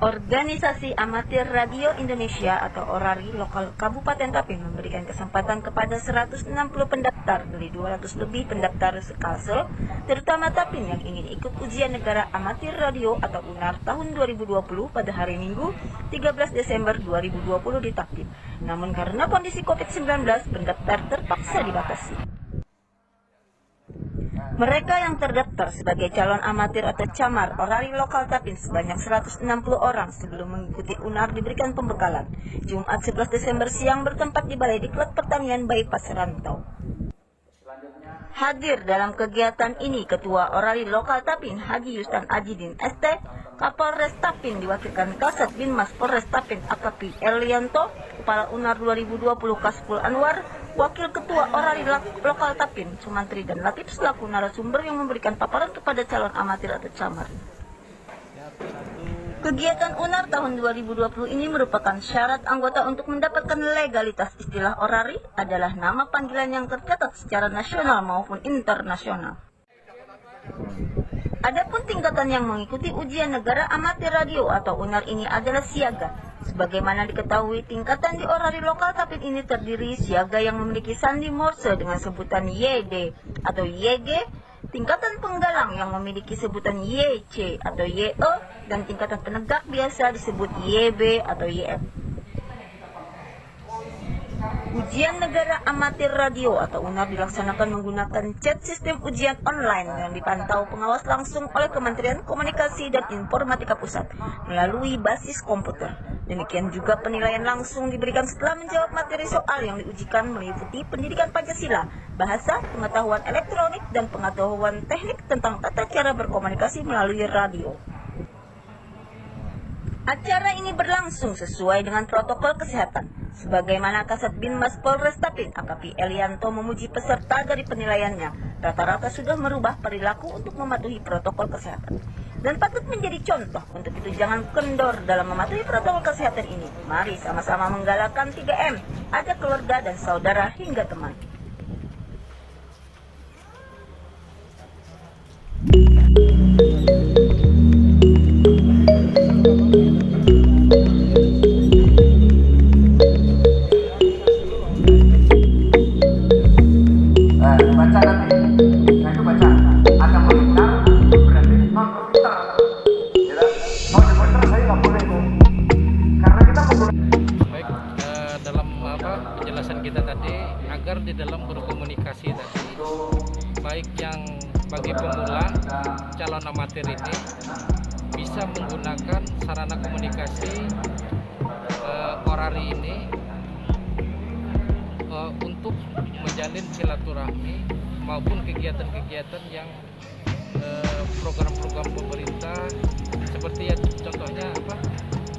Organisasi Amatir Radio Indonesia atau ORARI lokal Kabupaten Tapin memberikan kesempatan kepada 160 pendaftar dari 200 lebih pendaftar sekalsel, terutama Tapin yang ingin ikut ujian negara amatir radio atau UNAR tahun 2020 pada hari Minggu 13 Desember 2020 di Tapin. Namun karena kondisi COVID-19, pendaftar terpaksa dibatasi. Mereka yang terdaftar sebagai calon amatir atau camar ORARI lokal Tapin sebanyak 160 orang sebelum mengikuti UNAR diberikan pembekalan. Jumat 11 Desember siang bertempat di Balai Diklat Pertanian Bypass Rantau. Hadir dalam kegiatan ini Ketua ORARI lokal Tapin Haji Yustan Ajidin ST, Kapolres Tapin diwakilkan Kasat Binmas Polres Tapin AKP Elianto, Kepala UNAR 2020 Kasful Anwar, Wakil Ketua ORARI lokal Tapin Sumantri dan Latif selaku narasumber yang memberikan paparan kepada calon amatir atau camar. Kegiatan UNAR tahun 2020 ini merupakan syarat anggota untuk mendapatkan legalitas. Istilah ORARI adalah nama panggilan yang tercatat secara nasional maupun internasional. Adapun tingkatan yang mengikuti ujian negara amatir radio atau UNAR ini adalah siaga. Sebagaimana diketahui, tingkatan di ORARI lokal Tapin ini terdiri siaga yang memiliki sandi Morse dengan sebutan YD atau YG, tingkatan penggalang yang memiliki sebutan YC atau YE, dan tingkatan penegak biasa disebut YB atau YF. Ujian negara amatir radio atau UNAR dilaksanakan menggunakan chat sistem ujian online yang dipantau pengawas langsung oleh Kementerian Komunikasi dan Informatika Pusat melalui basis komputer. Demikian juga penilaian langsung diberikan setelah menjawab materi soal yang diujikan meliputi pendidikan Pancasila, bahasa, pengetahuan elektronik, dan pengetahuan teknik tentang tata cara berkomunikasi melalui radio. Acara ini berlangsung sesuai dengan protokol kesehatan. Sebagaimana Kasat Binmas Polres Tapin AKP Elianto memuji peserta dari penilaiannya, rata-rata sudah merubah perilaku untuk mematuhi protokol kesehatan. Dan patut menjadi contoh, untuk itu jangan kendor dalam mematuhi protokol kesehatan ini. Mari sama-sama menggalakkan 3M, ada keluarga dan saudara hingga teman. Baca nanti, nah itu baca ada melihat berarti non komputer, ya non komputer saya nggak boleh itu, karena kita menggunakan. Baik, dalam penjelasan kita tadi agar di dalam berkomunikasi tadi, baik yang bagi pemula calon amatir ini bisa menggunakan sarana komunikasi ORARI ini untuk menjalin silaturahmi maupun kegiatan-kegiatan yang program-program pemerintah seperti ya contohnya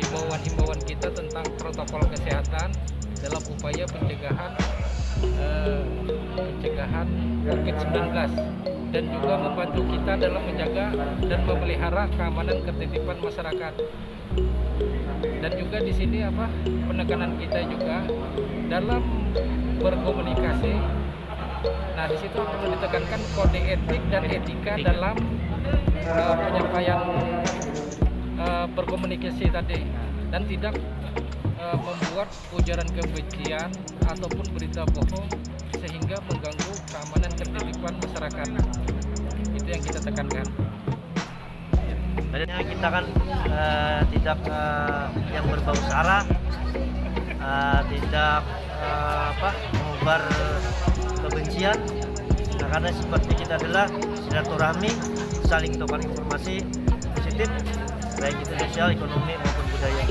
himbauan-himbauan kita tentang protokol kesehatan dalam upaya pencegahan COVID-19 dan juga membantu kita dalam menjaga dan memelihara keamanan ketertiban masyarakat. Dan juga di sini penekanan kita juga dalam berkomunikasi. Nah, di situ perlu ditekankan kode etik dan etika dalam penyampaian berkomunikasi tadi, dan tidak membuat ujaran kebencian ataupun berita bohong sehingga mengganggu keamanan ketertiban masyarakat. Itu yang kita tekankan. Sebenarnya kita kan tidak yang berbau sara, tidak mengubar kebencian. Nah, karena seperti kita adalah silaturahmi, saling tukar informasi positif, baik itu sosial, ekonomi maupun budaya.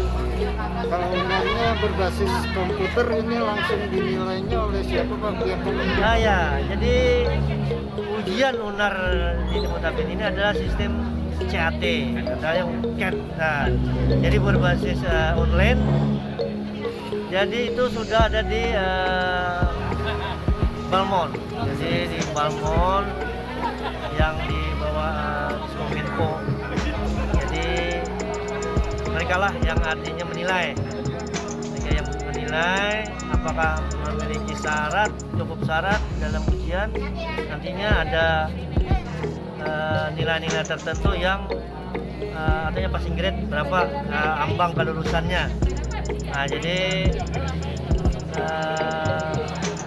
Kalau UNAR-nya berbasis komputer, ini langsung dinilainya oleh siapa Pak? Pihak komputer? Nah ya, jadi ujian UNAR di Tapin ini adalah sistem CAT, katanya CAT. Nah, jadi berbasis online. Jadi itu sudah ada di Balmon. Jadi di Balmon yang di bawah Kominfo. Jadi mereka lah yang artinya menilai. Mereka yang menilai apakah memiliki cukup syarat dalam ujian. Nantinya ada nilai-nilai tertentu yang artinya passing grade berapa, ambang kelulusannya. Nah, jadi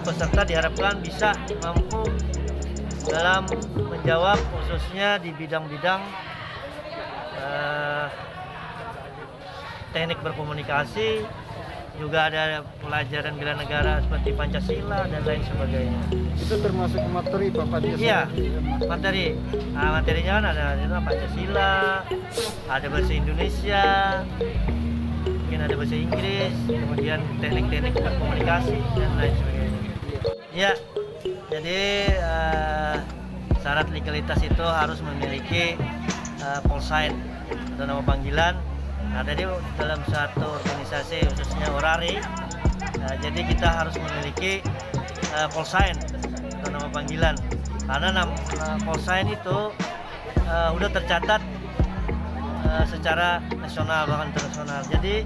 peserta diharapkan bisa mampu dalam menjawab khususnya di bidang-bidang teknik berkomunikasi, juga ada pelajaran bela negara seperti Pancasila dan lain sebagainya. Itu termasuk materi Pak Padi? Iya, materi. Nah, materinya kan ada Pancasila, ada bahasa Indonesia, mungkin ada bahasa Inggris, kemudian teknik-teknik berkomunikasi dan lain sebagainya. Ya, jadi syarat legalitas itu harus memiliki call sign atau nama panggilan. Nah, jadi dalam satu organisasi khususnya Orari, jadi kita harus memiliki call sign atau nama panggilan, karena call sign itu udah tercatat secara nasional bahkan internasional. Jadi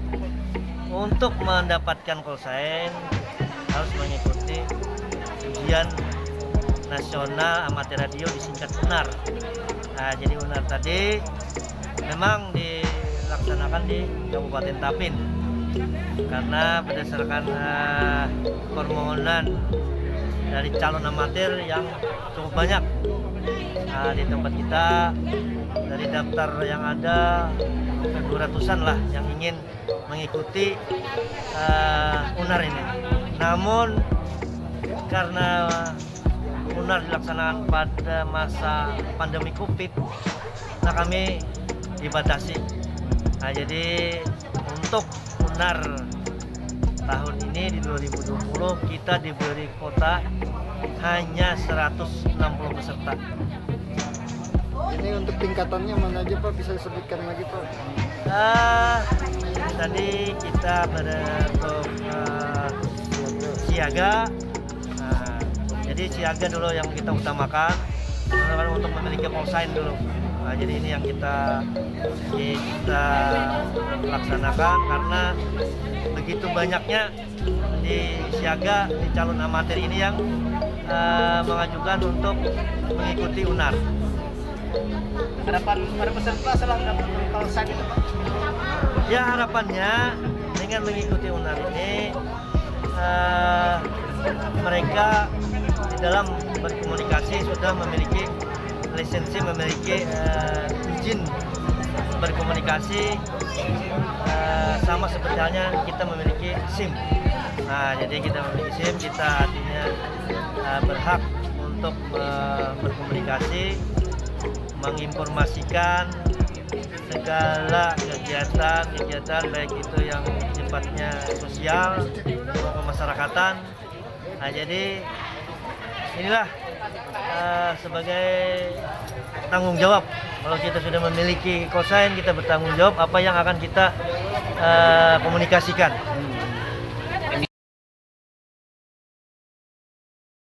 untuk mendapatkan call sign harus mengikuti ujian nasional amatir radio disingkat UNAR. Nah, jadi UNAR tadi memang dilaksanakan di Kabupaten Tapin karena berdasarkan permohonan dari calon amatir yang cukup banyak. Nah, di tempat kita dari daftar yang ada 200-an lah yang ingin mengikuti UNAR ini. Namun karena UNAR dilaksanakan pada masa pandemi COVID, nah kami dibatasi. Nah, jadi untuk UNAR tahun ini di 2020 kita diberi kuota hanya 160 peserta. Ini untuk tingkatannya mana aja Pak, bisa disebutkan lagi Pak? Tadi kita untuk siaga. Nah, jadi siaga dulu yang kita utamakan untuk memiliki call sign dulu. Nah, jadi ini yang kita laksanakan karena begitu banyaknya di siaga, di calon amatir ini yang mengajukan untuk mengikuti UNAR. Harapan para peserta setelah dapat call sign itu Pak? Ya, harapannya dengan mengikuti UNAR ini mereka di dalam berkomunikasi sudah memiliki lisensi, memiliki izin berkomunikasi sama seperti halnya kita memiliki SIM. Nah, jadi kita memiliki SIM, kita artinya berhak untuk berkomunikasi, menginformasikan segala kegiatan baik itu yang sifatnya sosial maupun kemasyarakatan. Nah, jadi inilah sebagai tanggung jawab. Kalau kita sudah memiliki call sign, kita bertanggung jawab apa yang akan kita komunikasikan.